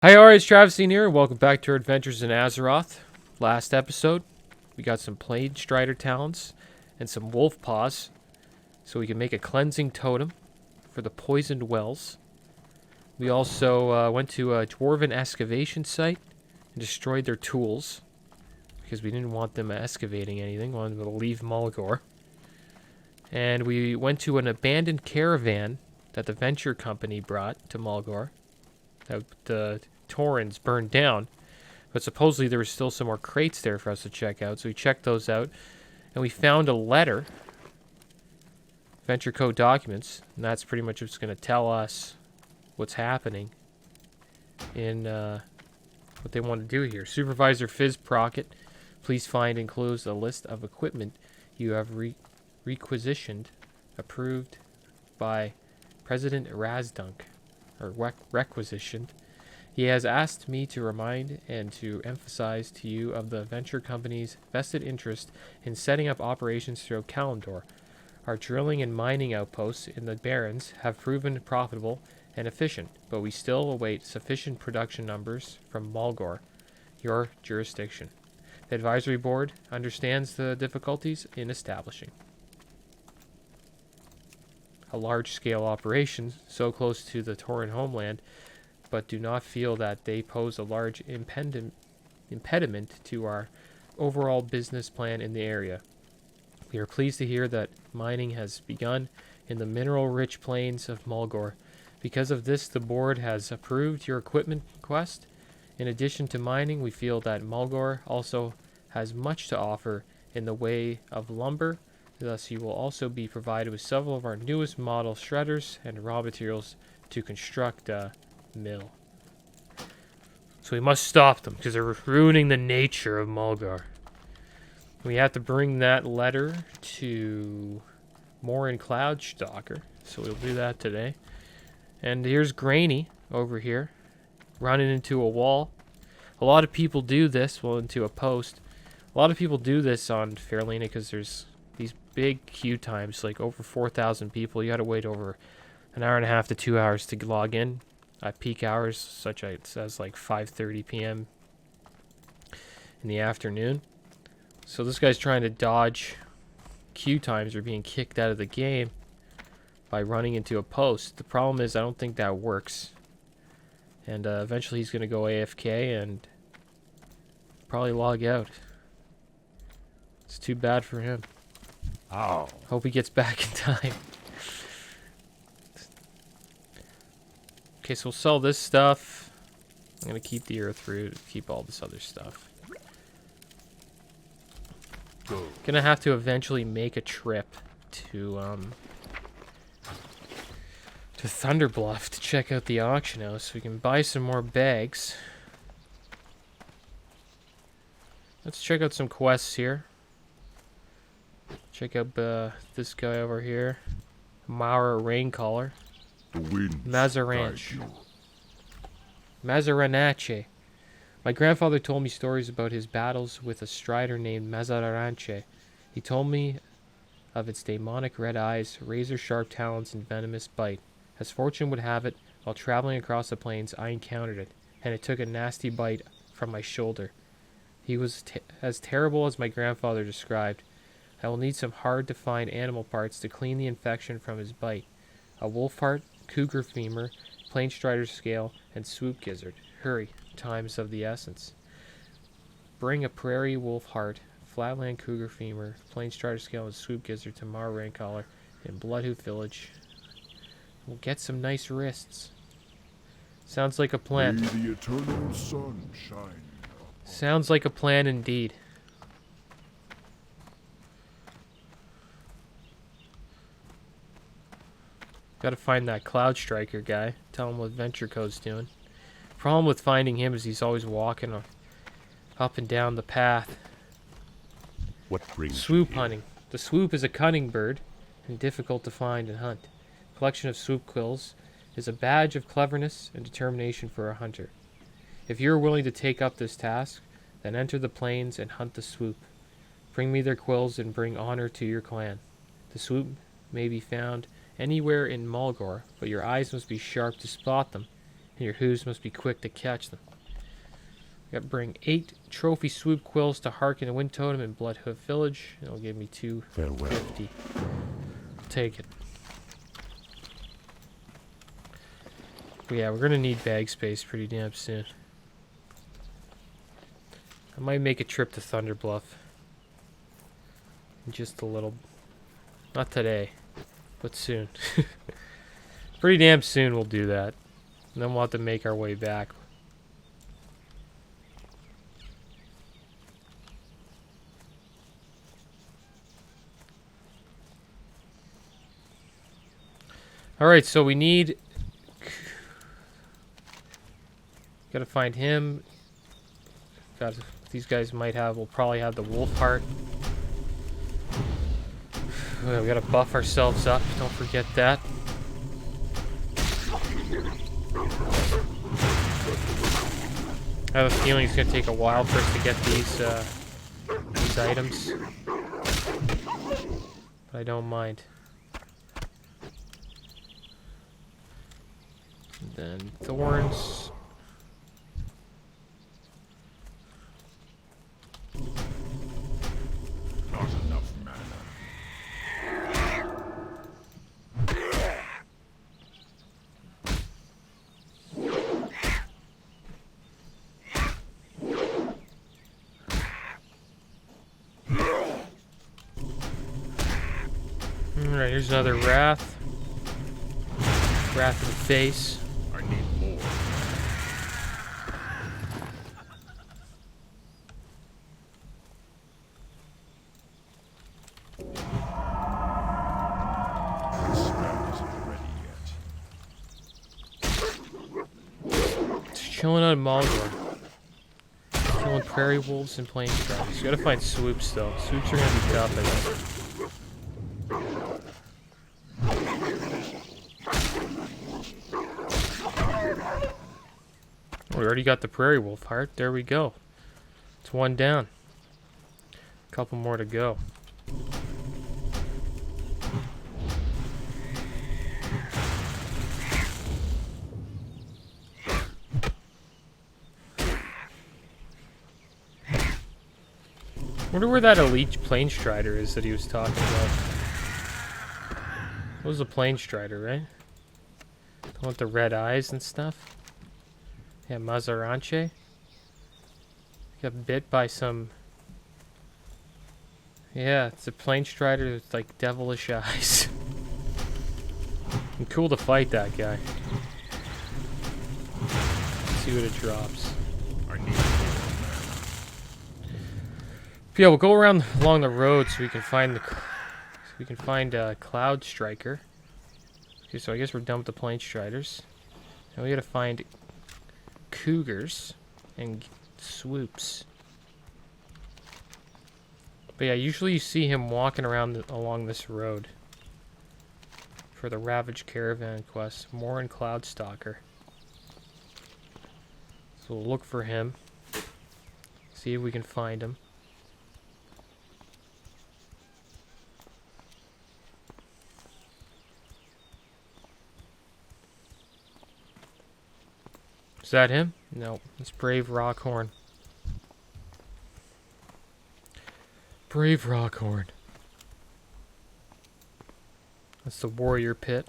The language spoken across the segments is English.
Hi, it's Travisine here, and welcome back to our adventures in Azeroth. Last episode, we got some Plague Strider talents and some wolf paws, so we can make a cleansing totem for the poisoned wells. We also went to a dwarven excavation site and destroyed their tools, because we didn't want them excavating anything, we wanted them to leave Mulgore. And we went to an abandoned caravan that the venture company brought to Mulgore. That the Torrens burned down, but supposedly there was still some more crates there for us to check out, so we checked those out, and we found a letter, Venture Code documents, and that's pretty much what's going to tell us what's happening in what they want to do here. Supervisor Fizz Procket, please find and close a list of equipment you have requisitioned, approved by President Razdunk, or requisitioned. He has asked me to remind and to emphasize to you of the venture company's vested interest in setting up operations throughout Kalimdor. Our drilling and mining outposts in the Barrens have proven profitable and efficient, but we still await sufficient production numbers from Mulgore, your jurisdiction. The advisory board understands the difficulties in establishing a large-scale operation so close to the Tauren homeland, but do not feel that they pose a large impediment to our overall business plan in the area. We are pleased to hear that mining has begun in the mineral-rich plains of Mulgore. Because of this, the board has approved your equipment request. In addition to mining, we feel that Mulgore also has much to offer in the way of lumber. Thus, you will also be provided with several of our newest model shredders and raw materials to construct a mill. So we must stop them because they're ruining the nature of Mulgore. We have to bring that letter to Morin Cloudstalker, so we'll do that today. And here's Grainy over here, running into a wall. A lot of people do this, well, into a post. A lot of people do this on Fairlena because there's these big queue times, like over 4,000 people. You gotta wait over an hour and a half to 2 hours to log in at peak hours, such as it says like 5:30 p.m. in the afternoon. So this guy's trying to dodge queue times or being kicked out of the game by running into a post. The problem is I don't think that works. And eventually he's going to go AFK and probably log out. It's too bad for him. Oh. Hope he gets back in time. Okay, so we'll sell this stuff. I'm going to keep the earth root, keep all this other stuff. Gonna have to eventually make a trip to Thunderbluff to check out the auction house so we can buy some more bags. Let's check out some quests here. Check out this guy over here, Mara Raincaller. Mazzranache. Mazzranache. My grandfather told me stories about his battles with a strider named Mazzranache. He told me of its demonic red eyes, razor-sharp talons, and venomous bite. As fortune would have it, while traveling across the plains, I encountered it, and it took a nasty bite from my shoulder. He was as terrible as my grandfather described. I will need some hard-to-find animal parts to clean the infection from his bite. A wolf heart, cougar femur, plain strider scale, and swoop gizzard. Hurry. Times of the essence. Bring a prairie wolf heart, flatland cougar femur, plain strider scale, and swoop gizzard to Mara Raincaller in Bloodhoof Village. We'll get some nice wrists. Sounds like a plan. May the eternal sun shine. Sounds like a plan indeed. Gotta find that Cloud Striker guy. Tell him what Venture Code's doing. Problem with finding him is he's always walking up and down the path. What brings Swoop hunting. The swoop is a cunning bird and difficult to find and hunt. Collection of swoop quills is a badge of cleverness and determination for a hunter. If you are willing to take up this task, then enter the plains and hunt the swoop. Bring me their quills and bring honor to your clan. The swoop may be found anywhere in Mulgore, but your eyes must be sharp to spot them. Your whoos must be quick to catch them. We got to bring 8 trophy swoop quills to Harken and Wind Totem in Bloodhoof Village. It'll give me 250. I'll take it. But yeah, we're gonna need bag space pretty damn soon. I might make a trip to Thunder Bluff. Just a little. Not today, but soon. Pretty damn soon we'll do that. And then we'll have to make our way back. Alright, so we need... Gotta find him. These guys might have... We'll probably have the wolf heart. We gotta buff ourselves up. Don't forget that. I have a feeling it's gonna take a while for us to get these items. But I don't mind. And then thorns. Not enough mana. Alright, here's another Wrath. Wrath in the face. I need more. This spell isn't ready yet. Just chilling on Maldor. Killing prairie wolves and plains dragons. You gotta find swoops though. Swoops are gonna be tough, I think. We already got the prairie wolf heart. There we go. It's one down. A couple more to go. Wonder where that elite plane strider is that he was talking about. That was a plane strider, right? The one with the red eyes and stuff. Yeah, Mazzranache. Got bit by some... Yeah, it's a plane strider with like devilish eyes. And cool to fight that guy. Let's see what it drops. I need more. Yeah, we'll go around along the road so we can find the Cloud Striker. Okay, so I guess we're done with the plane striders. Now we gotta find cougars and swoops. But yeah, usually you see him walking around along this road for the Ravaged Caravan quest. More in Cloudstalker. So we'll look for him. See if we can find him. Is that him? No, it's Brave Rockhorn. Brave Rockhorn. That's the warrior pit.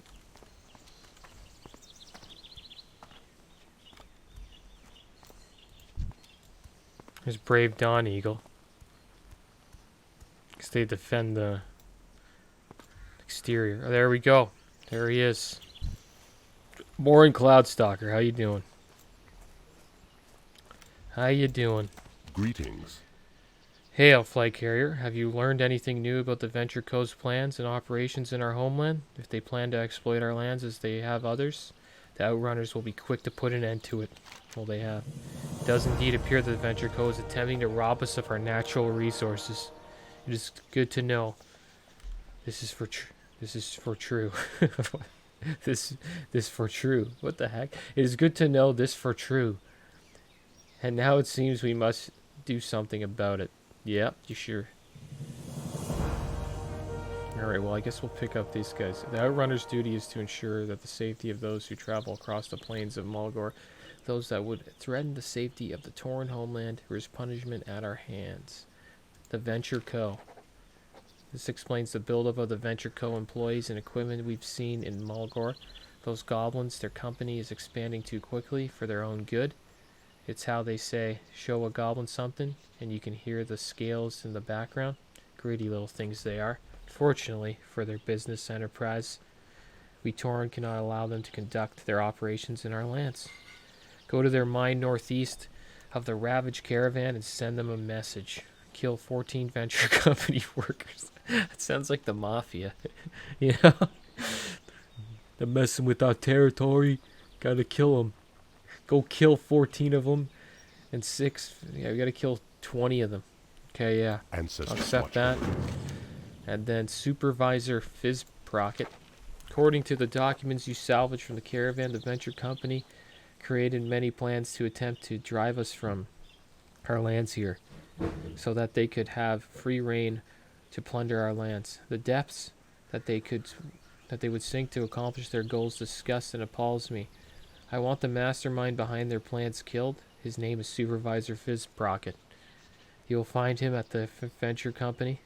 There's Brave Dawn Eagle. Because they defend the exterior. Oh, there we go. There he is. More in Cloudstalker. How you doing? How you doing? Greetings. Hail, Flight Carrier. Have you learned anything new about the Venture Coast plans and operations in our homeland? If they plan to exploit our lands as they have others, the Outrunners will be quick to put an end to it. Well, they have. It does indeed appear that the Venture Coast is attempting to rob us of our natural resources. It is good to know. This is for true. This for true. What the heck? It is good to know this for true. And now it seems we must do something about it. Yep, you sure. Alright, well, I guess we'll pick up these guys. The Outrunner's duty is to ensure that the safety of those who travel across the plains of Mulgore, those that would threaten the safety of the Tauren homeland, risk punishment at our hands. The Venture Co. This explains the buildup of the Venture Co. employees and equipment we've seen in Mulgore. Those goblins, their company is expanding too quickly for their own good. It's how they say, show a goblin something, and you can hear the scales in the background. Greedy little things they are. Fortunately, for their business enterprise, we Tauren cannot allow them to conduct their operations in our lands. Go to their mine northeast of the Ravage Caravan and send them a message. Kill 14 Venture Company workers. That sounds like the Mafia. You know? They're messing with our territory. Gotta kill them. Go kill 14 of them. And 6... Yeah, we gotta kill 20 of them. Okay, yeah. Ancestors I'll accept watch that. over. And then Supervisor Fizzprocket. According to the documents you salvaged from the caravan, the Venture Company created many plans to attempt to drive us from our lands here, so that they could have free reign to plunder our lands. The depths that they would sink to accomplish their goals disgusts and appalls me. I want the mastermind behind their plans killed. His name is Supervisor Fizzprocket. You will find him at the Venture Company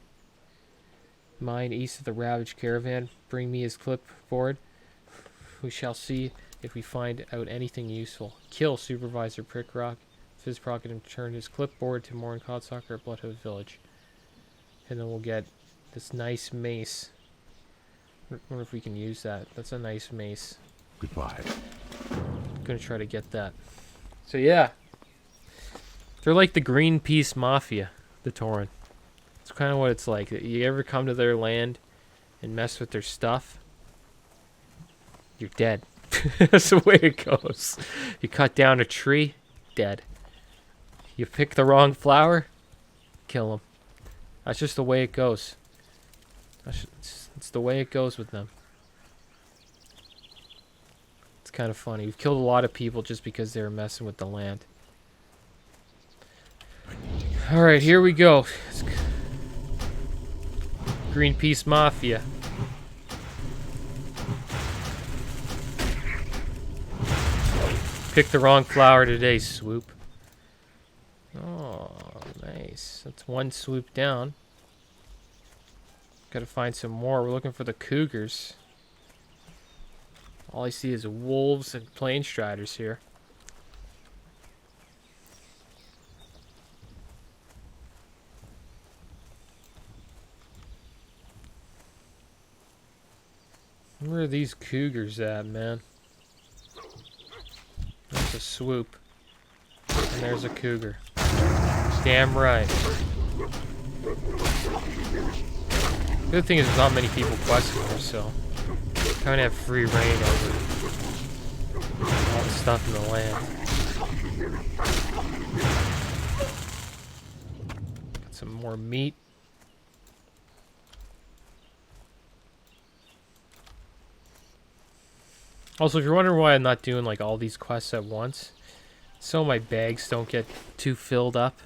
mine east of the Ravage Caravan. Bring me his clipboard. We shall see if we find out anything useful. Kill Supervisor Fizzprocket and turn his clipboard to Morin Codstalker at Bloodhood Village. And then we'll get this nice mace. I wonder if we can use that. That's a nice mace. Goodbye. I'm gonna try to get that. So yeah. They're like the Greenpeace Mafia, the Tauren. It's kind of what it's like. You ever come to their land and mess with their stuff, you're dead. That's the way it goes. You cut down a tree, dead. You pick the wrong flower, kill them. That's just the way it goes. It's the way it goes with them. It's kind of funny. We've killed a lot of people just because they were messing with the land. Alright, here we go. Greenpeace Mafia. Picked the wrong flower today, Swoop. Oh, nice. That's one swoop down. Gotta find some more. We're looking for the cougars. All I see is wolves and plain striders here. Where are these cougars at, man? There's a swoop. And there's a cougar. Damn right. Good thing is there's not many people questing her, so kind of have free reign over all the stuff in the land. Got some more meat. Also, if you're wondering why I'm not doing like all these quests at once, so my bags don't get too filled up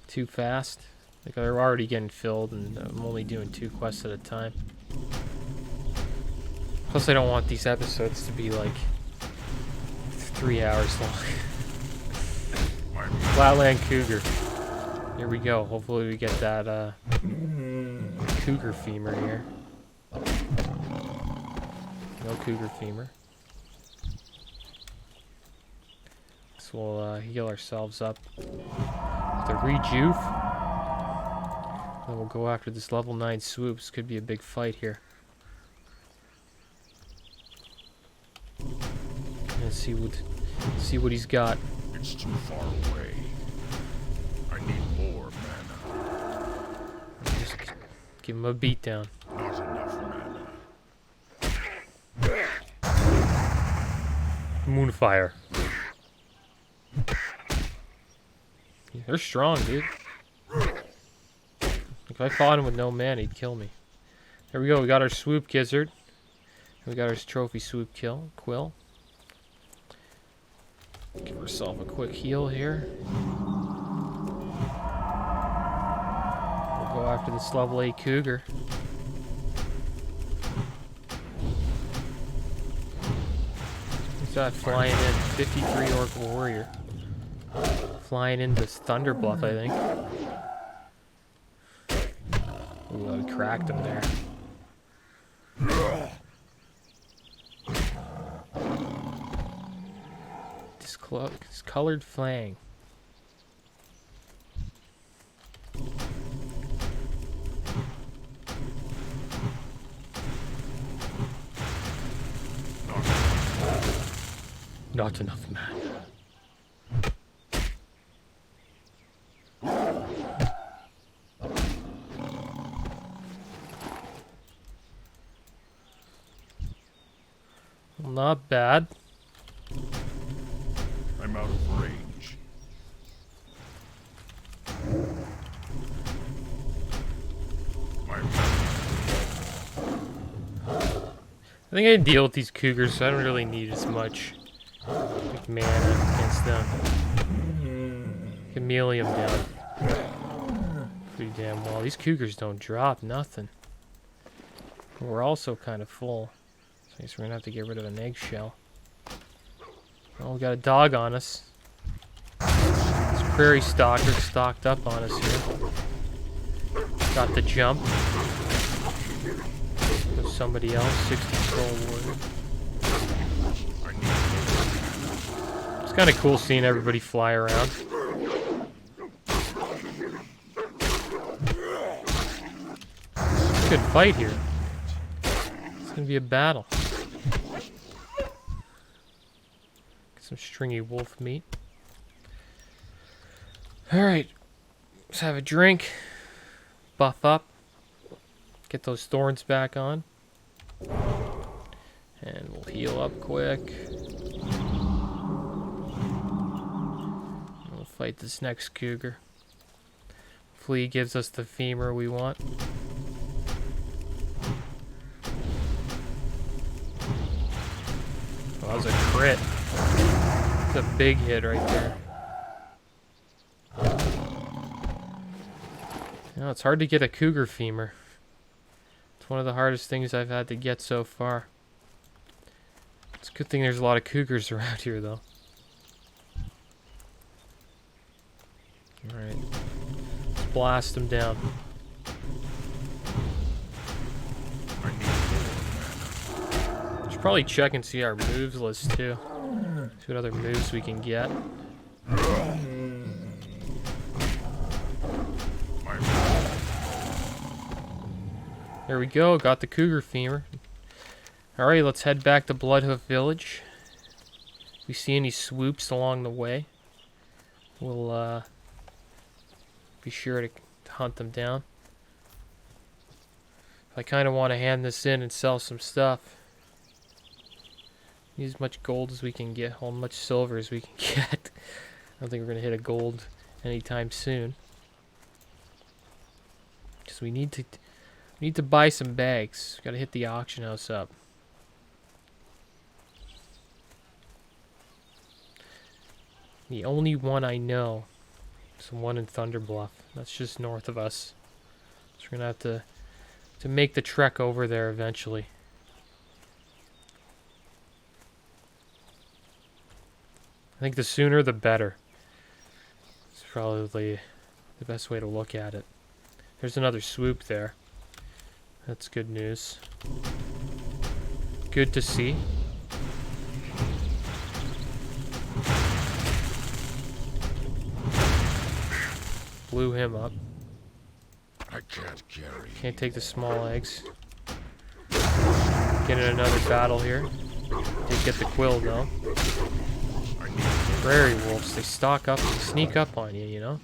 too fast. Like they're already getting filled and I'm only doing 2 quests at a time. Plus I don't want these episodes to be like 3 hours long. Flatland Cougar. Here we go. Hopefully we get that cougar femur here. No cougar femur. So we'll heal ourselves up with a rejuve. Then we'll go after this level 9 swoops. Could be a big fight here. Let's see what he's got. It's too far away. I need more mana. Just give him a beatdown. Not enough mana. Moonfire. Yeah, they're strong, dude. If I fought him with no mana, he'd kill me. There we go. We got our swoop gizzard. We got our trophy swoop quill. Give ourselves a quick heal here. We'll go after this level 8 cougar. that flying in? 53 Orc Warrior. Flying into Thunderbluff, I think. Ooh, I cracked him there. Discolored Fang. Not enough mana. Not bad. I'm out of range. I think I deal with these cougars, so I don't really need as much like, mana against them. Chameleon down pretty damn well. These cougars don't drop nothing. We're also kind of full, so I guess we're gonna have to get rid of an eggshell. Oh, we got a dog on us. This prairie stalker stocked up on us here. Got the jump. There's somebody else, 60 Troll Warrior. It's kind of cool seeing everybody fly around. It's a good fight here. It's gonna be a battle. Get some stringy wolf meat. Alright. Let's have a drink. Buff up. Get those thorns back on. And we'll heal up quick. We'll fight this next cougar. Flea gives us the femur we want. Oh, that was a crit. It's a big hit right there. You know, it's hard to get a cougar femur. It's one of the hardest things I've had to get so far. It's a good thing there's a lot of cougars around here, though. Alright. Let's blast them down. Should probably check and see our moves list, too. See what other moves we can get. There we go, got the cougar femur. Alright, let's head back to Bloodhoof Village. If we see any swoops along the way, we'll be sure to hunt them down. I kind of want to hand this in and sell some stuff. Need as much gold as we can get, or much silver as we can get. I don't think we're going to hit a gold anytime soon. Because we need to buy some bags. Got to hit the auction house up. The only one I know is the one in Thunderbluff. That's just north of us. So we're gonna have to make the trek over there eventually. I think the sooner the better. It's probably the best way to look at it. There's another swoop there. That's good news. Good to see. Blew him up. I can't carry. Can't take the small eggs. Get in another battle here. Did get the quill though. Prairie wolves, they stalk up and sneak up on you, you know?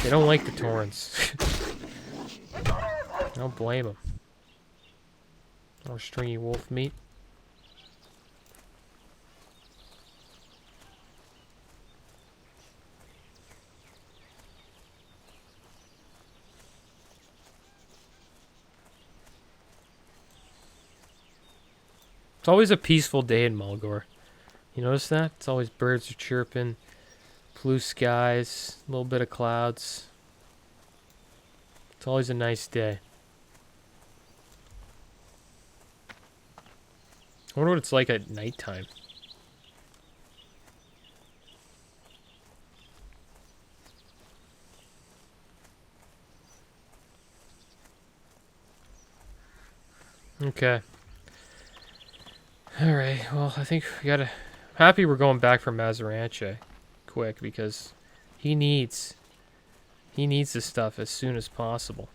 They don't like the torrents. I don't blame them. More stringy wolf meat. It's always a peaceful day in Mulgore. You notice that? It's always birds are chirping, blue skies, a little bit of clouds. It's always a nice day. I wonder what it's like at nighttime. Okay. Alright, well, I think we gotta... Happy we're going back for Mazzranache quick, because he needs this stuff as soon as possible.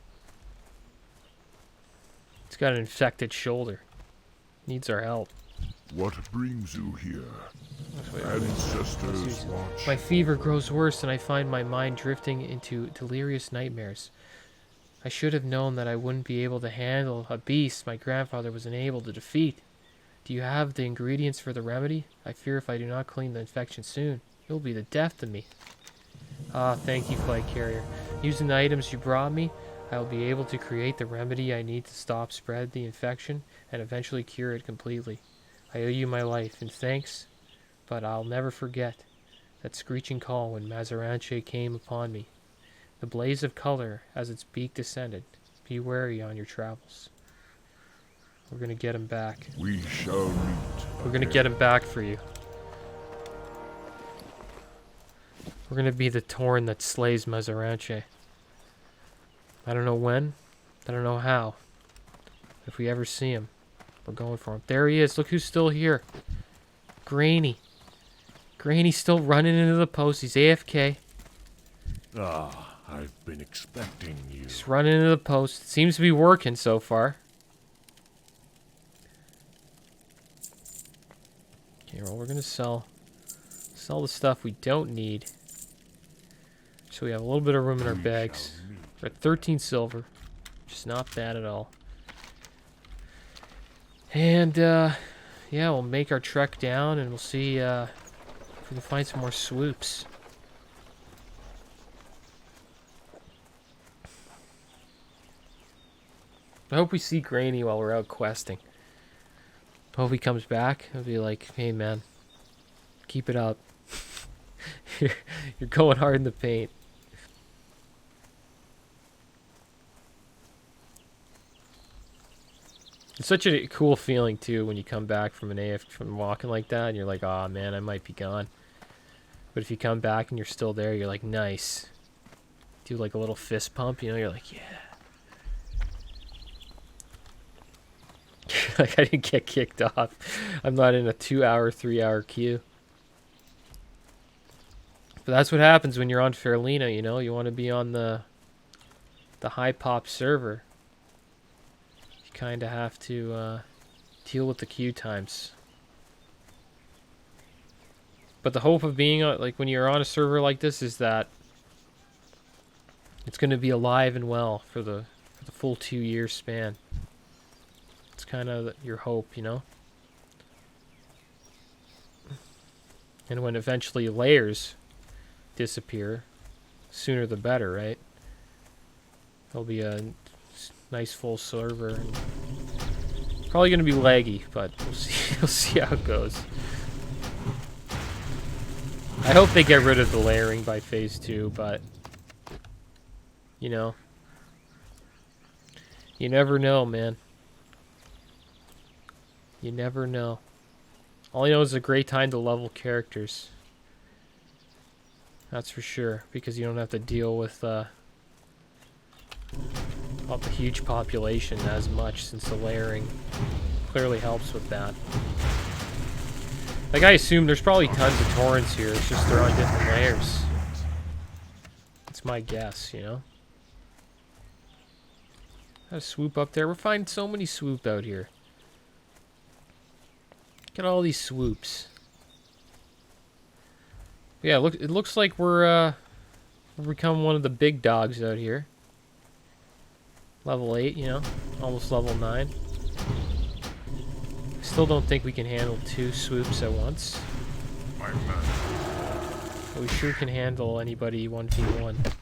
He's got an infected shoulder. Needs our help. What brings you here? Ancestors watch. My fever grows worse and I find my mind drifting into delirious nightmares. I should have known that I wouldn't be able to handle a beast my grandfather was unable to defeat. Do you have the ingredients for the remedy? I fear if I do not clean the infection soon, it will be the death of me. Ah, thank you, Flight Carrier. Using the items you brought me, I will be able to create the remedy I need to stop spread the infection and eventually cure it completely. I owe you my life, and thanks, but I'll never forget that screeching call when Mazzranache came upon me. The blaze of color as its beak descended. Be wary on your travels. We're gonna get him back. We shall meet. We're gonna get him back for you. We're gonna be the Torn that slays Mazzranache. I don't know when. I don't know how. If we ever see him, we're going for him. There he is. Look who's still here. Grainy. Grainy's still running into the post. He's AFK. Ah, I've been expecting you. He's running into the post. Seems to be working so far. Okay, well, we're gonna sell the stuff we don't need. So we have a little bit of room in our bags. We're at 13 silver, which is not bad at all. And yeah, we'll make our trek down, and we'll see if we can find some more swoops. I hope we see Grainy while we're out questing. I hope he comes back. I'll be like, hey man, keep it up. You're going hard in the paint. It's such a cool feeling too when you come back from from walking like that, and you're like, oh man, I might be gone. But if you come back and you're still there, you're like, nice. Do like a little fist pump, you know, you're like, yeah. Like I didn't get kicked off. I'm not in a 2-hour, 3-hour queue. But that's what happens when you're on Fairlina, you know? You want to be on the high pop server. You kind of have to deal with the queue times. But the hope of being like when you're on a server like this is that it's going to be alive and well for the full 2-year span. It's kind of your hope, you know? And when eventually layers disappear, sooner the better, right? There'll be a nice full server. And probably going to be laggy, but we'll see. We'll see how it goes. I hope they get rid of the layering by phase 2, but you know, you never know, man. You never know. All I know is a great time to level characters. That's for sure, because you don't have to deal with all the huge population as much, since the layering clearly helps with that. Like, I assume there's probably tons of torrents here, it's just they're on different layers. That's my guess, you know? Got a swoop up there. We're finding so many swoop out here. Look at all these swoops. Yeah, look, it looks like we're become one of the big dogs out here. Level 8, you know, almost level 9. Still don't think we can handle 2 swoops at once. My man. But we sure can handle anybody 1v1.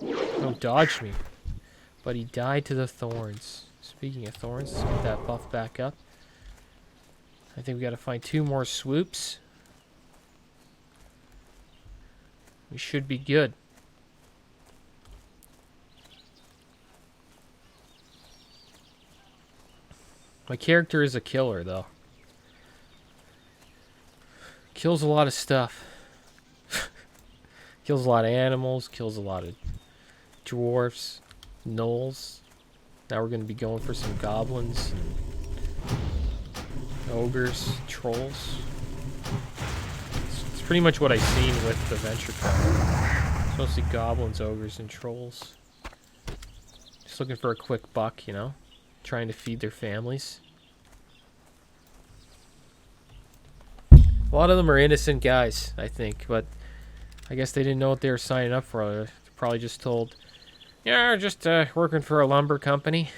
Oh, dodged me. But he died to the thorns. Speaking of thorns, let's get that buff back up. I think we gotta find 2 more swoops. We should be good. My character is a killer, though. Kills a lot of stuff. Kills a lot of animals, kills a lot of dwarfs, gnolls. Now we're going to be going for some goblins, ogres, trolls. It's pretty much what I've seen with the Venture Club. It's mostly goblins, ogres, and trolls. Just looking for a quick buck, you know? Trying to feed their families. A lot of them are innocent guys, I think, but I guess they didn't know what they were signing up for. They're probably just told, yeah, just working for a lumber company.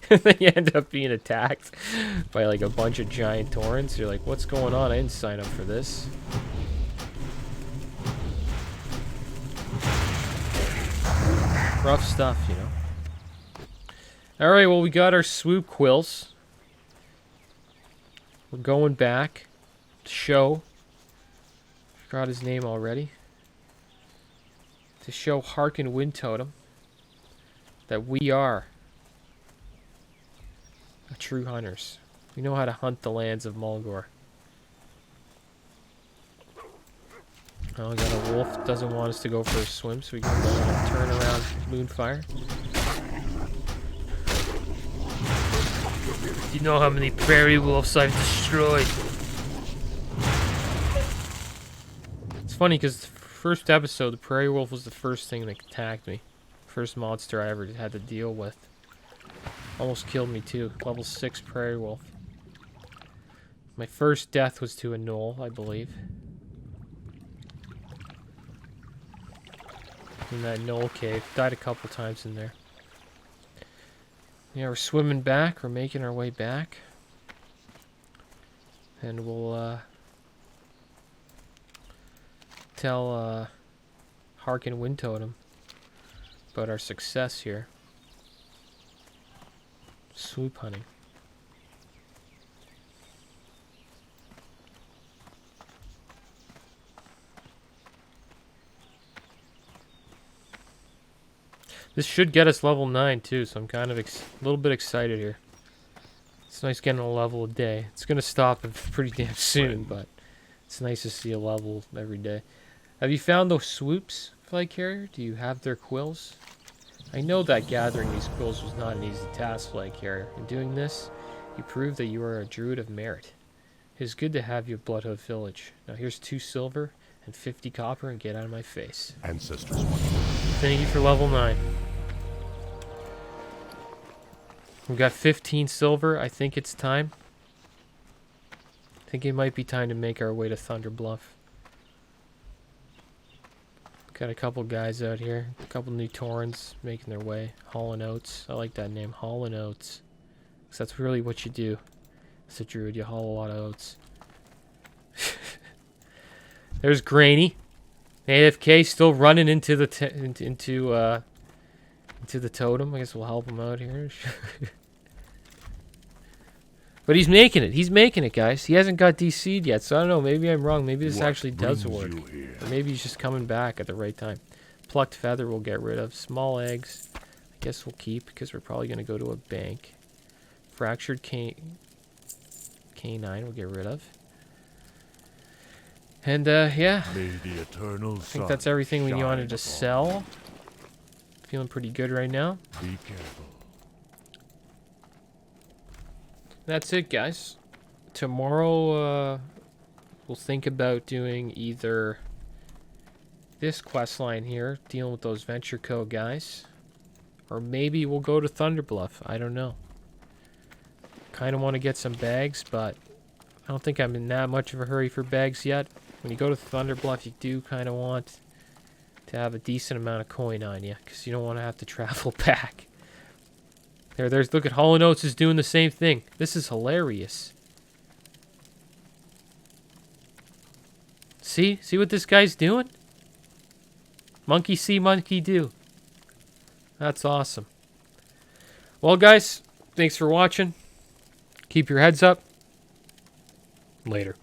And then you end up being attacked by like a bunch of giant torrents. You're like, what's going on? I didn't sign up for this. Rough stuff, you know. Alright, well, we got our swoop quills. We're going back to show. Forgot his name already. To show Harkin Wind Totem that we are true hunters. We know how to hunt the lands of Mulgore. Oh, we got a wolf. Doesn't want us to go for a swim, so we can turn around Moonfire. Do you know how many prairie wolves I've destroyed? It's funny because the first episode, the prairie wolf was the first thing that attacked me. First monster I ever had to deal with. Almost killed me too. Level 6 prairie wolf. My first death was to a gnoll, I believe. In that gnoll cave. Died a couple times in there. Yeah, we're swimming back. We're making our way back. And we'll tell Harkin Wind Totem about our success here. Swoop hunting. This should get us level 9 too, so I'm kind of a little bit excited here. It's nice getting a level a day. It's going to stop pretty damn soon, but it's nice to see a level every day. Have you found those swoops, Flag Carrier? Do you have their quills? I know that gathering these quills was not an easy task, Flag Carrier. In doing this, you prove that you are a druid of merit. It is good to have you at Bloodhood Village. Now here's 2 silver and 50 copper and get out of my face. Ancestors want Thank you for level 9. We've got 15 silver. I think it's time. I think it might be time to make our way to Thunder Bluff. Got a couple guys out here. A couple new Taurens making their way. Hauling Oats. I like that name. Hauling Oats. Because that's really what you do. As a druid, you haul a lot of oats. There's Grainy. AFK still running into the into the totem. I guess we'll help him out here. But he's making it. He's making it, guys. He hasn't got DC'd yet, so I don't know. Maybe I'm wrong. Maybe this actually does work. Or maybe he's just coming back at the right time. Plucked feather we'll get rid of. Small eggs, I guess we'll keep because we're probably going to go to a bank. Fractured canine we'll get rid of. And, yeah. I think that's everything we wanted to sell. Feeling pretty good right now. Be careful. That's it, guys. Tomorrow, we'll think about doing either this quest line here, dealing with those Venture Co. guys, or maybe we'll go to Thunder Bluff. I don't know. Kind of want to get some bags, but I don't think I'm in that much of a hurry for bags yet. When you go to Thunder Bluff, you do kind of want to have a decent amount of coin on you, because you don't want to have to travel back. There's look at Hall & Oates is doing the same thing. This is hilarious. See what this guy's doing? Monkey see, monkey do. That's awesome. Well, guys, thanks for watching. Keep your heads up. Later.